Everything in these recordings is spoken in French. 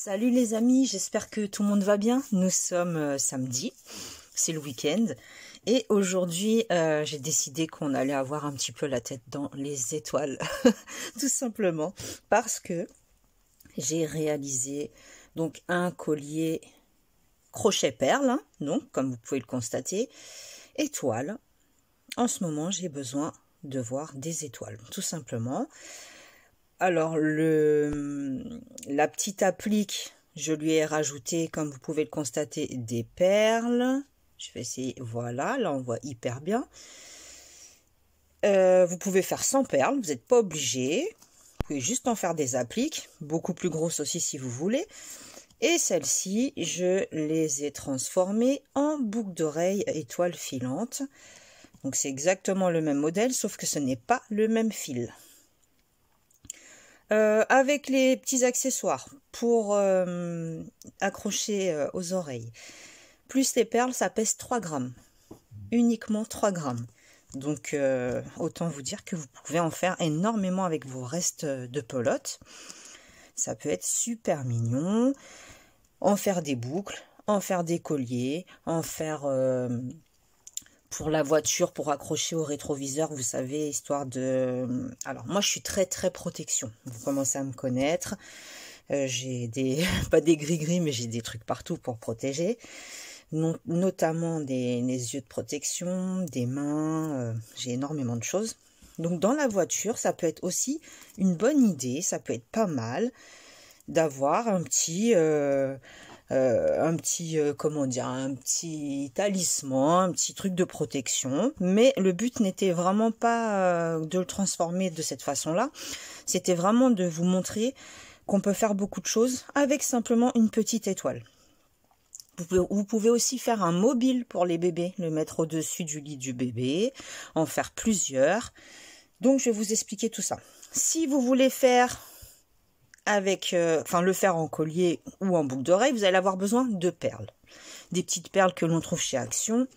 Salut les amis, j'espère que tout le monde va bien. Nous sommes samedi, c'est le week-end. Et aujourd'hui, j'ai décidé qu'on allait avoir un petit peu la tête dans les étoiles. Tout simplement parce que j'ai réalisé donc un collier crochet perle, hein, donc comme vous pouvez le constater, étoile. En ce moment, j'ai besoin de voir des étoiles, tout simplement. Alors, la petite applique, je lui ai rajouté, comme vous pouvez le constater, des perles. Je vais essayer, voilà, là on voit hyper bien. Vous pouvez faire sans perles, vous n'êtes pas obligé. Vous pouvez juste en faire des appliques, beaucoup plus grosses aussi si vous voulez. Et celles-ci, je les ai transformées en boucles d'oreilles étoiles filantes. Donc c'est exactement le même modèle, sauf que ce n'est pas le même fil. Avec les petits accessoires pour accrocher aux oreilles. Plus les perles, ça pèse 3 grammes. Uniquement 3 grammes. Donc, autant vous dire que vous pouvez en faire énormément avec vos restes de pelote. Ça peut être super mignon. En faire des boucles, en faire des colliers, en faire pour la voiture, pour accrocher au rétroviseur, vous savez, histoire de... Alors, moi, je suis très protection. Vous commencez à me connaître. J'ai des... pas des gris-gris, mais j'ai des trucs partout pour protéger. Notamment des yeux de protection, des mains. J'ai énormément de choses. Donc, dans la voiture, ça peut être aussi une bonne idée. Ça peut être pas mal d'avoir un petit... comment dire, un petit talisman, un petit truc de protection. Mais le but n'était vraiment pas de le transformer de cette façon-là. C'était vraiment de vous montrer qu'on peut faire beaucoup de choses avec simplement une petite étoile. Vous pouvez aussi faire un mobile pour les bébés, le mettre au-dessus du lit du bébé, en faire plusieurs. Donc je vais vous expliquer tout ça. Si vous voulez faire avec, le faire en collier ou en boucle d'oreille, vous allez avoir besoin de perles. Des petites perles que l'on trouve chez Action.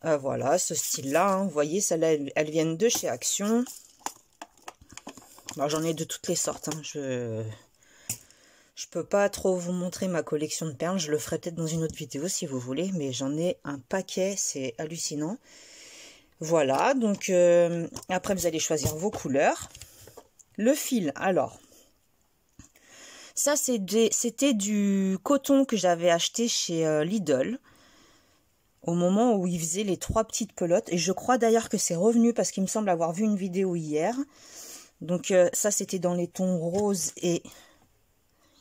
Voilà, ce style-là, hein, vous voyez, celles-là, elles viennent de chez Action. J'en ai de toutes les sortes. Hein. Je peux pas trop vous montrer ma collection de perles. Je le ferai peut-être dans une autre vidéo si vous voulez. Mais j'en ai un paquet, c'est hallucinant. Voilà, donc après vous allez choisir vos couleurs. Le fil, alors... Ça, c'était du coton que j'avais acheté chez Lidl au moment où ils faisaient les 3 petites pelotes. Et je crois d'ailleurs que c'est revenu parce qu'il me semble avoir vu une vidéo hier. Donc ça, c'était dans les tons roses et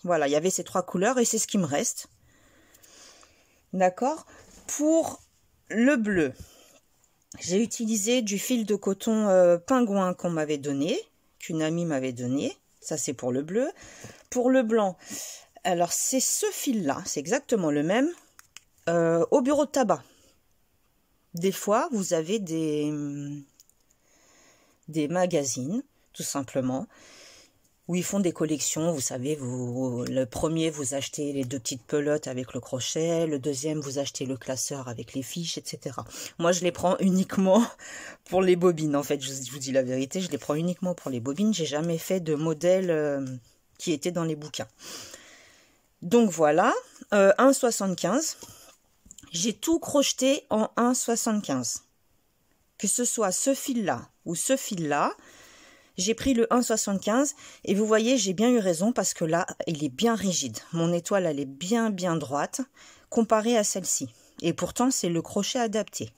voilà, il y avait ces 3 couleurs et c'est ce qui me reste. D'accord. Pour le bleu, j'ai utilisé du fil de coton pingouin qu'on m'avait donné, qu'une amie m'avait donné. Ça, c'est pour le bleu. Pour le blanc, alors c'est ce fil-là, c'est exactement le même, au bureau de tabac. Des fois, vous avez des magazines, tout simplement, où ils font des collections. Vous savez, le premier, vous achetez les 2 petites pelotes avec le crochet, le deuxième, vous achetez le classeur avec les fiches, etc. Moi, je les prends uniquement pour les bobines, en fait, je vous dis la vérité, je les prends uniquement pour les bobines. J'ai jamais fait de modèle... qui était dans les bouquins. Donc voilà, 1,75. J'ai tout crocheté en 1,75. Que ce soit ce fil-là ou ce fil-là, j'ai pris le 1,75 et vous voyez, j'ai bien eu raison parce que là, il est bien rigide. Mon étoile, elle est bien droite comparée à celle-ci. Et pourtant, c'est le crochet adapté.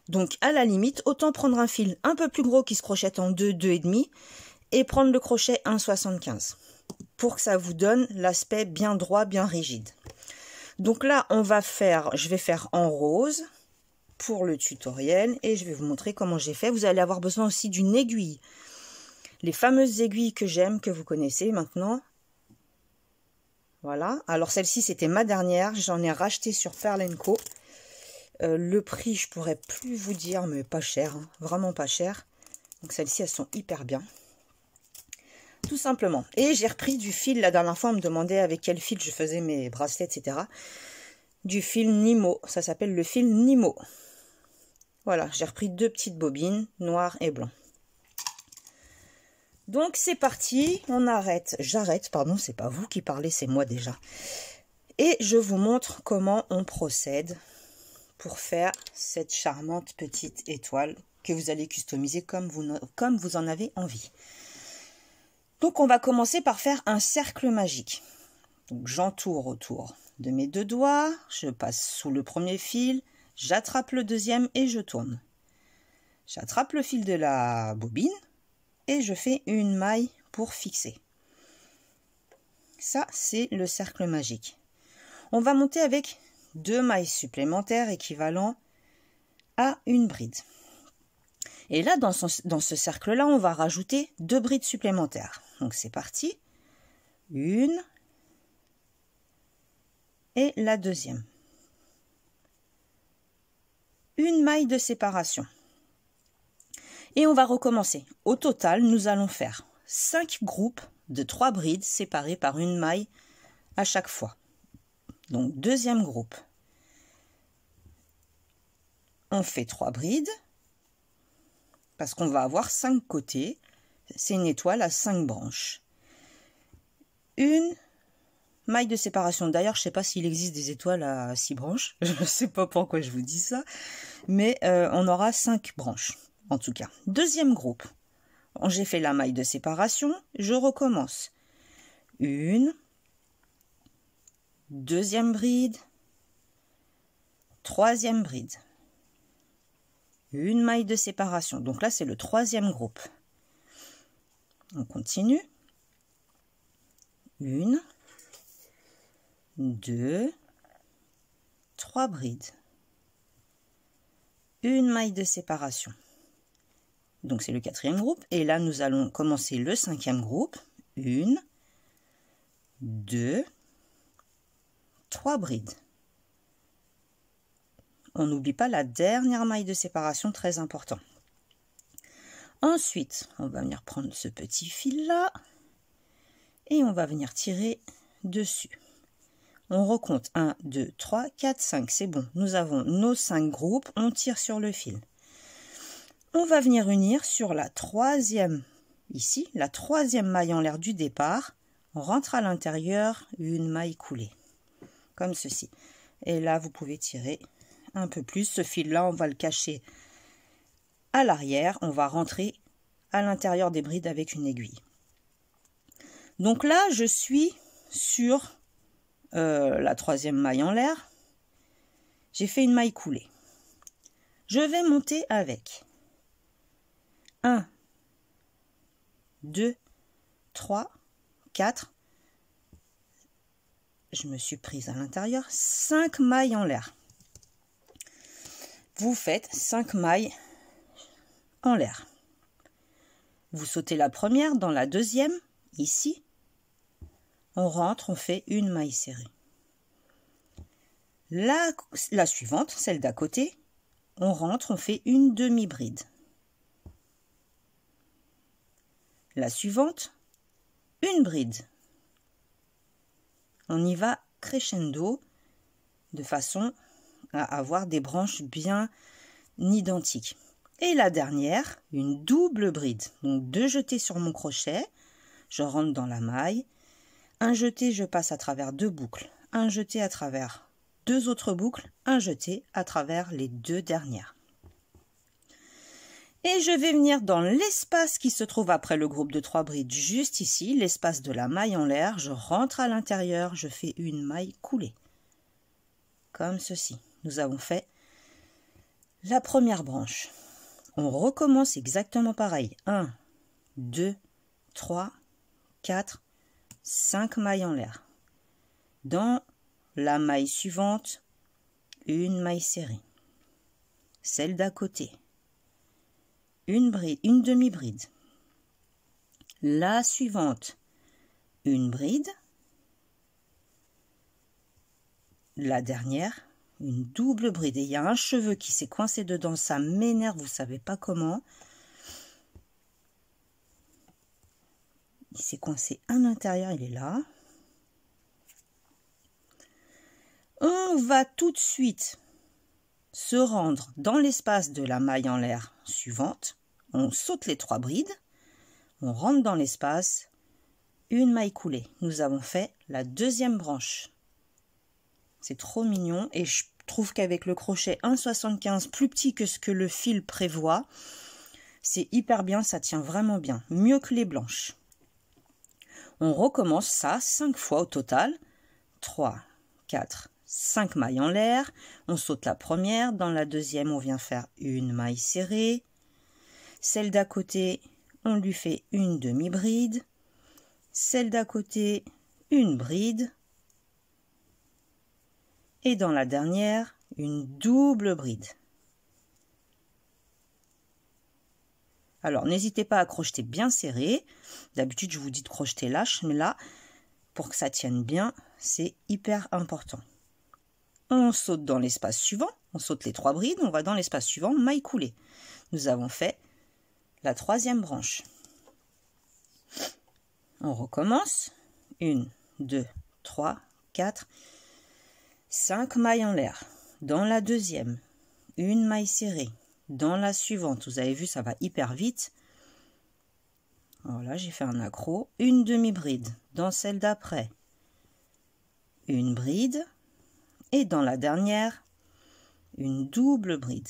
Donc, à la limite, autant prendre un fil un peu plus gros qui se crochette en 2, 2,5 et prendre le crochet 1,75 pour que ça vous donne l'aspect bien droit, bien rigide. Donc là, je vais faire en rose pour le tutoriel et je vais vous montrer comment j'ai fait. Vous allez avoir besoin aussi d'une aiguille. Les fameuses aiguilles que j'aime, que vous connaissez maintenant. Voilà. Alors celle-ci, c'était ma dernière. J'en ai racheté sur Perle & Co. Le prix, je pourrais plus vous dire, mais pas cher. Hein, vraiment pas cher. Donc celles-ci, elles sont hyper bien. Tout simplement. Et j'ai repris du fil. La dernière fois, on me demandait avec quel fil je faisais mes bracelets, etc. Du fil Nimo. Ça s'appelle le fil Nimo. Voilà, j'ai repris 2 petites bobines, noires et blanc. Donc c'est parti, on arrête, j'arrête, pardon, c'est pas vous qui parlez, c'est moi déjà. Et je vous montre comment on procède pour faire cette charmante petite étoile que vous allez customiser comme vous en avez envie. Donc on va commencer par faire un cercle magique. Donc j'entoure autour de mes 2 doigts, je passe sous le premier fil, j'attrape le deuxième et je tourne. J'attrape le fil de la bobine et je fais une maille pour fixer. Ça, c'est le cercle magique. On va monter avec 2 mailles supplémentaires équivalent à une bride. Et là, dans ce cercle-là, on va rajouter 2 brides supplémentaires. Donc c'est parti. Une et la deuxième. Une maille de séparation. Et on va recommencer. Au total, nous allons faire 5 groupes de 3 brides séparées par une maille à chaque fois. Donc deuxième groupe. On fait 3 brides parce qu'on va avoir 5 côtés. C'est une étoile à 5 branches. Une maille de séparation. D'ailleurs, je ne sais pas s'il existe des étoiles à 6 branches. Je ne sais pas pourquoi je vous dis ça. Mais on aura 5 branches, en tout cas. Deuxième groupe. J'ai fait la maille de séparation. Je recommence. Une. Deuxième bride. Troisième bride. Une maille de séparation. Donc là, c'est le troisième groupe. On continue. Une. 2, 3 brides, une maille de séparation. Donc c'est le quatrième groupe. Et là, nous allons commencer le cinquième groupe. 1, 2, 3 brides. On n'oublie pas la dernière maille de séparation, très important. Ensuite, on va venir prendre ce petit fil-là et on va venir tirer dessus. On recompte 1, 2, 3, 4, 5. C'est bon. Nous avons nos 5 groupes. On tire sur le fil. On va venir unir sur la troisième, ici, la troisième maille en l'air du départ. On rentre à l'intérieur une maille coulée. Comme ceci. Et là, vous pouvez tirer un peu plus. Ce fil-là, on va le cacher à l'arrière. On va rentrer à l'intérieur des brides avec une aiguille. Donc là, je suis sur la troisième maille en l'air. J'ai fait une maille coulée. Je vais monter avec 1, 2, 3, 4. Je me suis prise à l'intérieur. 5 mailles en l'air. Vous faites 5 mailles en l'air. Vous sautez la première dans la deuxième, ici. On rentre, on fait une maille serrée. La suivante, celle d'à côté, on rentre, on fait une demi-bride. La suivante, une bride. On y va crescendo de façon à avoir des branches bien identiques. Et la dernière, une double bride. Donc 2 jetés sur mon crochet, je rentre dans la maille. Un jeté, je passe à travers 2 boucles. Un jeté à travers 2 autres boucles. Un jeté à travers les 2 dernières. Et je vais venir dans l'espace qui se trouve après le groupe de 3 brides, juste ici, l'espace de la maille en l'air. Je rentre à l'intérieur, je fais une maille coulée. Comme ceci. Nous avons fait la première branche. On recommence exactement pareil. 1, 2, 3, 4, 5 mailles en l'air. Dans la maille suivante, une maille serrée. Celle d'à côté. Une bride, une demi-bride. La suivante, une bride. La dernière, une double bride. Et il y a un cheveu qui s'est coincé dedans, ça m'énerve, vous ne savez pas comment. Il s'est coincé à l'intérieur, il est là. On va tout de suite se rendre dans l'espace de la maille en l'air suivante. On saute les 3 brides. on rentre dans l'espace, une maille coulée. Nous avons fait la deuxième branche. C'est trop mignon et je trouve qu'avec le crochet 1,75 plus petit que ce que le fil prévoit, c'est hyper bien, ça tient vraiment bien, mieux que les blanches. On recommence ça 5 fois au total. 3, 4, 5 mailles en l'air. On saute la première. Dans la deuxième, on vient faire une maille serrée. Celle d'à côté, on lui fait une demi-bride. Celle d'à côté, une bride. Et dans la dernière, une double bride. Alors, n'hésitez pas à crocheter bien serré. D'habitude, je vous dis de crocheter lâche, mais là, pour que ça tienne bien, c'est hyper important. On saute dans l'espace suivant. On saute les 3 brides. On va dans l'espace suivant, maille coulée. Nous avons fait la 3e branche. On recommence. 1, 2, 3, 4, 5 mailles en l'air. Dans la deuxième, une maille serrée. Dans la suivante, vous avez vu, ça va hyper vite. Voilà, j'ai fait un accro. Une demi-bride. Dans celle d'après, une bride. Et dans la dernière, une double bride.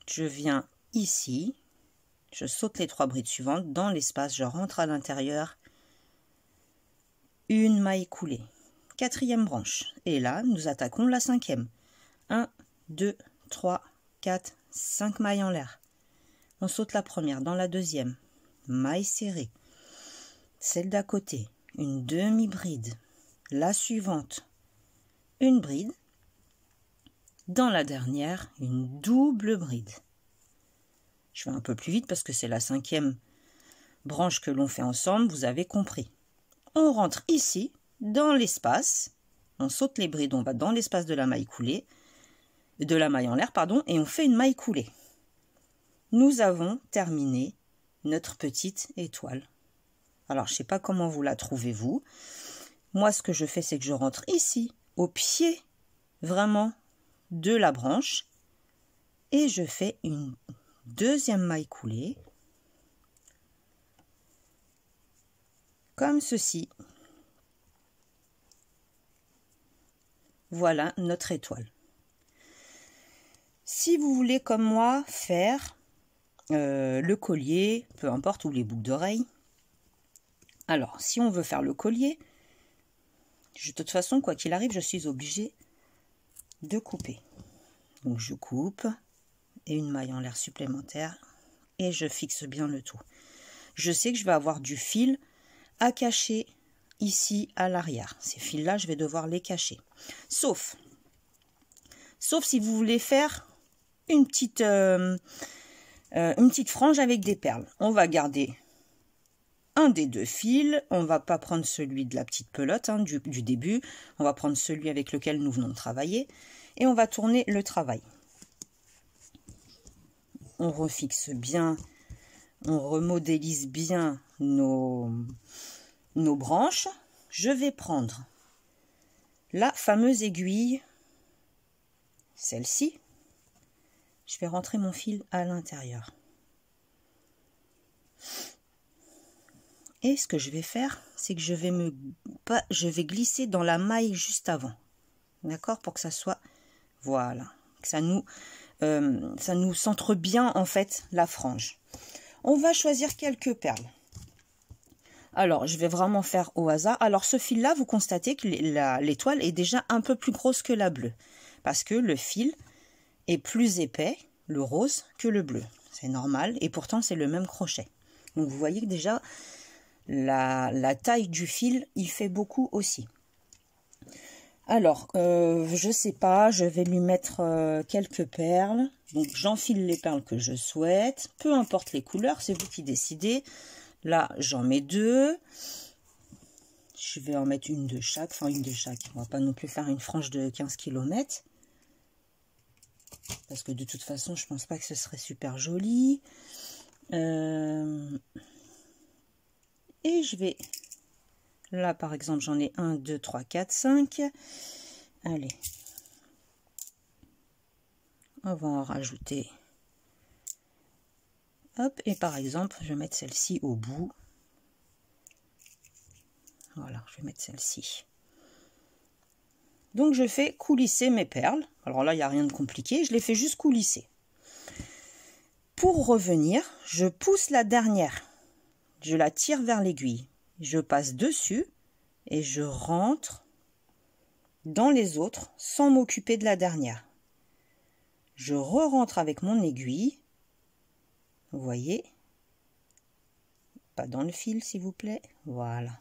Je viens ici. Je saute les 3 brides suivantes. Dans l'espace, je rentre à l'intérieur. Une maille coulée. 4e branche. Et là, nous attaquons la 5e. 1, 2, 3, 4, 5 mailles en l'air. On saute la première. Dans la deuxième, maille serrée. Celle d'à côté, une demi-bride. La suivante, une bride. Dans la dernière, une double bride. Je fais un peu plus vite parce que c'est la 5e branche que l'on fait ensemble, vous avez compris. On rentre ici, dans l'espace, on saute les brides, on va dans l'espace de la maille coulée, de la maille en l'air, pardon, et on fait une maille coulée. Nous avons terminé notre petite étoile. Alors, je ne sais pas comment vous la trouvez, vous. Moi, ce que je fais, c'est que je rentre ici, au pied, vraiment, de la branche, et je fais une deuxième maille coulée, comme ceci. Voilà notre étoile. Si vous voulez, comme moi, faire le collier, peu importe, ou les boucles d'oreilles. Alors, si on veut faire le collier, de toute façon, quoi qu'il arrive, je suis obligée de couper. Donc, je coupe et une maille en l'air supplémentaire et je fixe bien le tout. Je sais que je vais avoir du fil à cacher ici à l'arrière. Ces fils-là, je vais devoir les cacher. Sauf si vous voulez faire une petite frange avec des perles. On va garder un des 2 fils. On ne va pas prendre celui de la petite pelote du début. On va prendre celui avec lequel nous venons de travailler. Et on va tourner le travail. On refixe bien, on remodélise bien nos branches. Je vais prendre la fameuse aiguille, celle-ci. Je vais rentrer mon fil à l'intérieur. Et ce que je vais faire, c'est que je vais glisser dans la maille juste avant. D'accord? Pour que ça soit, voilà, que ça nous centre bien en fait la frange. On va choisir quelques perles. Alors, je vais vraiment faire au hasard. Alors, ce fil-là, vous constatez que l'étoile est déjà un peu plus grosse que la bleue. Parce que le fil est plus épais, le rose, que le bleu. C'est normal. Et pourtant, c'est le même crochet. Donc, vous voyez que déjà, la taille du fil, il fait beaucoup aussi. Alors, je sais pas, je vais lui mettre quelques perles. Donc, j'enfile les perles que je souhaite. Peu importe les couleurs, c'est vous qui décidez. Là, j'en mets 2. Je vais en mettre une de chaque. Enfin, une de chaque. On va pas non plus faire une frange de 15 km. Parce que de toute façon, je pense pas que ce serait super joli. Et je vais... Là, par exemple, j'en ai 1, 2, 3, 4, 5. Allez. On va en rajouter Hop, et par exemple, je vais mettre celle-ci au bout. Voilà, je vais mettre celle-ci. Donc, je fais coulisser mes perles. Alors là, il n'y a rien de compliqué. Je les fais juste coulisser. Pour revenir, je pousse la dernière. Je la tire vers l'aiguille. Je passe dessus et je rentre dans les autres sans m'occuper de la dernière. Je re-rentre avec mon aiguille. Vous voyez? Pas dans le fil, s'il vous plaît. Voilà.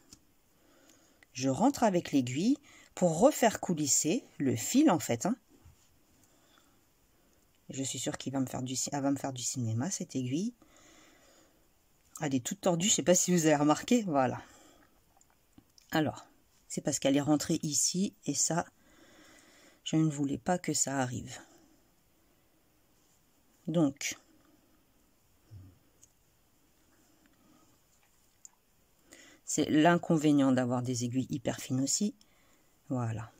Je rentre avec l'aiguille pour refaire coulisser le fil, en fait. Je suis sûre qu'il va me faire du cinéma, cette aiguille. Elle est toute tordue, je ne sais pas si vous avez remarqué. Voilà. Alors, c'est parce qu'elle est rentrée ici et ça, je ne voulais pas que ça arrive. Donc, c'est l'inconvénient d'avoir des aiguilles hyper fines aussi. Voilà.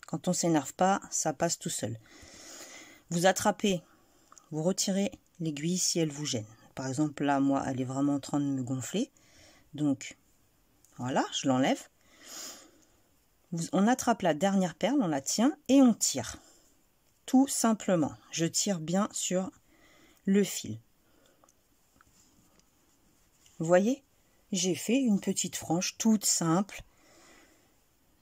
Quand on ne s'énerve pas, ça passe tout seul. Vous attrapez, vous retirez l'aiguille si elle vous gêne. Par exemple, là, moi, elle est vraiment en train de me gonfler. Donc, voilà, je l'enlève. On attrape la dernière perle, on la tient et on tire. Tout simplement. Je tire bien sur le fil. Vous voyez? J'ai fait une petite frange toute simple.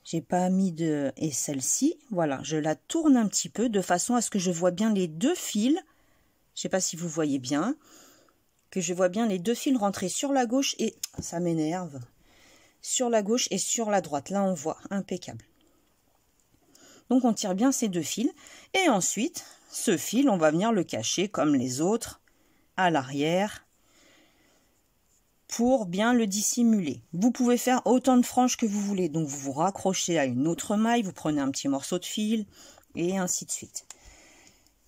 J'ai pas mis de... Et celle-ci, voilà, je la tourne un petit peu de façon à ce que je vois bien les deux fils. Je sais pas si vous voyez bien. Que je vois bien les deux fils rentrer sur la gauche et... Ça m'énerve. Sur la gauche et sur la droite. Là, on voit. Impeccable. Donc, on tire bien ces deux fils. Et ensuite, ce fil, on va venir le cacher comme les autres à l'arrière pour bien le dissimuler. Vous pouvez faire autant de franges que vous voulez. Donc, vous vous raccrochez à une autre maille, vous prenez un petit morceau de fil et ainsi de suite.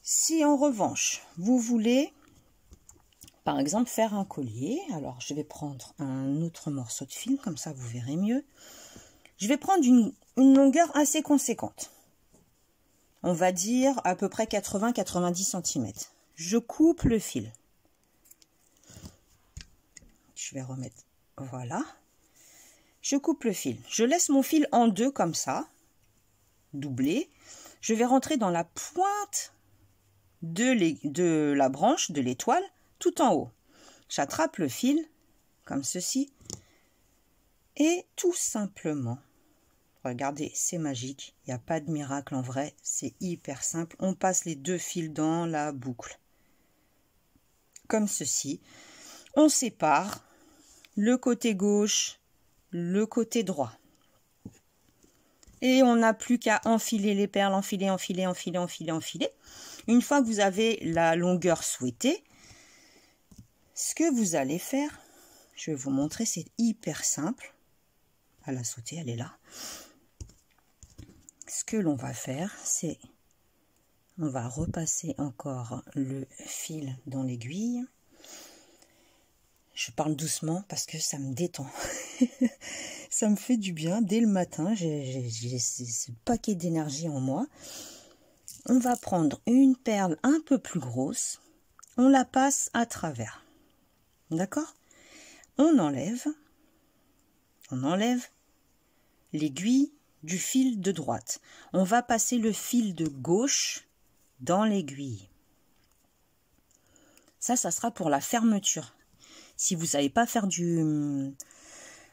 Si en revanche, vous voulez, par exemple, faire un collier, alors je vais prendre un autre morceau de fil, comme ça vous verrez mieux. Je vais prendre une longueur assez conséquente. On va dire à peu près 80-90 cm. Je coupe le fil. Je vais remettre, voilà. Je coupe le fil. Je laisse mon fil en deux comme ça, doublé. Je vais rentrer dans la pointe de la branche, de l'étoile, tout en haut. J'attrape le fil, comme ceci. Et tout simplement, regardez, c'est magique. Il n'y a pas de miracle en vrai. C'est hyper simple. On passe les deux fils dans la boucle. Comme ceci. On sépare le côté gauche, le côté droit. Et on n'a plus qu'à enfiler les perles, enfiler, enfiler, enfiler, enfiler, enfiler. Une fois que vous avez la longueur souhaitée, ce que vous allez faire, je vais vous montrer, c'est hyper simple. À la sauter, elle est là. Ce que l'on va faire, c'est, on va repasser encore le fil dans l'aiguille. Je parle doucement parce que ça me détend. Ça me fait du bien. Dès le matin, j'ai ce paquet d'énergie en moi. On va prendre une perle un peu plus grosse. On la passe à travers. D'accord? On enlève l'aiguille du fil de droite. On va passer le fil de gauche dans l'aiguille. Ça sera pour la fermeture. Si vous ne savez pas faire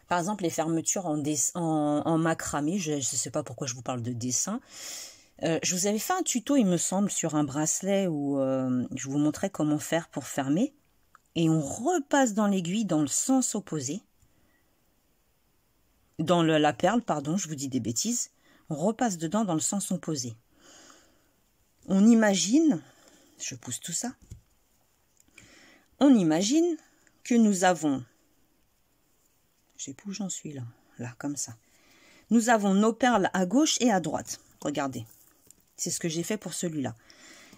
par exemple, les fermetures en macramé, je ne sais pas pourquoi je vous parle de dessin. Je vous avais fait un tuto, il me semble, sur un bracelet où je vous montrais comment faire pour fermer. Et on repasse dans l'aiguille dans le sens opposé. Dans la perle, pardon, je vous dis des bêtises. On repasse dedans dans le sens opposé. On imagine, je pousse tout ça, on imagine que nous avons, je sais plus où j'en suis là, comme ça. Nous avons nos perles à gauche et à droite. Regardez, c'est ce que j'ai fait pour celui-là.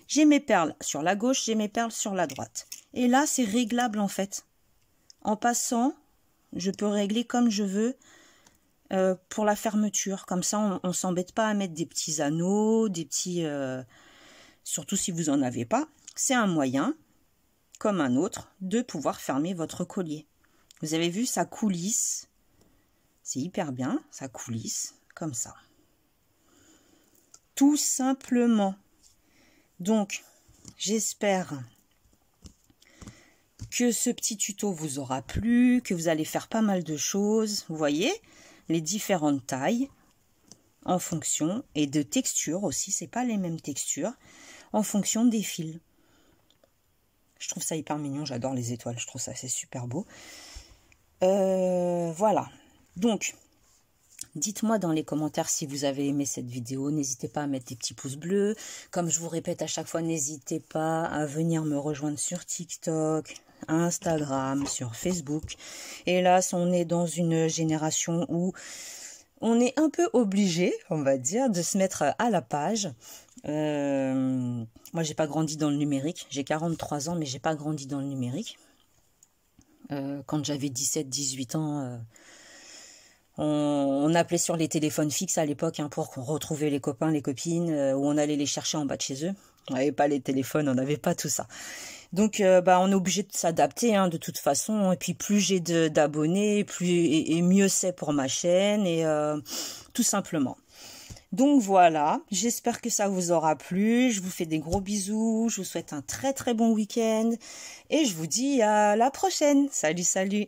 J'ai mes perles sur la gauche, j'ai mes perles sur la droite. Et là, c'est réglable en fait. En passant, je peux régler comme je veux pour la fermeture. Comme ça, on ne s'embête pas à mettre des petits anneaux, des petits... surtout si vous n'en avez pas. C'est un moyen. comme un autre de pouvoir fermer votre collier. Vous avez vu, ça coulisse. C'est hyper bien, ça coulisse comme ça. Tout simplement. Donc, j'espère que ce petit tuto vous aura plu, que vous allez faire pas mal de choses. Vous voyez, les différentes tailles en fonction, et de textures aussi, c'est pas les mêmes textures, en fonction des fils. Je trouve ça hyper mignon, j'adore les étoiles, je trouve ça c'est super beau. Voilà, donc dites-moi dans les commentaires si vous avez aimé cette vidéo. N'hésitez pas à mettre des petits pouces bleus. Comme je vous répète à chaque fois, n'hésitez pas à venir me rejoindre sur TikTok, Instagram, sur Facebook. Hélas, on est dans une génération où on est un peu obligé, on va dire, de se mettre à la page. Moi, j'ai pas grandi dans le numérique. J'ai 43 ans, mais j'ai pas grandi dans le numérique. Quand j'avais 17-18 ans... On appelait sur les téléphones fixes à l'époque pour retrouver les copains, les copines, où on allait les chercher en bas de chez eux. On n'avait pas les téléphones, on n'avait pas tout ça. Donc, on est obligé de s'adapter de toute façon. Et puis, plus j'ai d'abonnés, plus et mieux c'est pour ma chaîne, et tout simplement. Donc voilà, j'espère que ça vous aura plu. Je vous fais des gros bisous. Je vous souhaite un très très bon week-end. Et je vous dis à la prochaine. Salut, salut!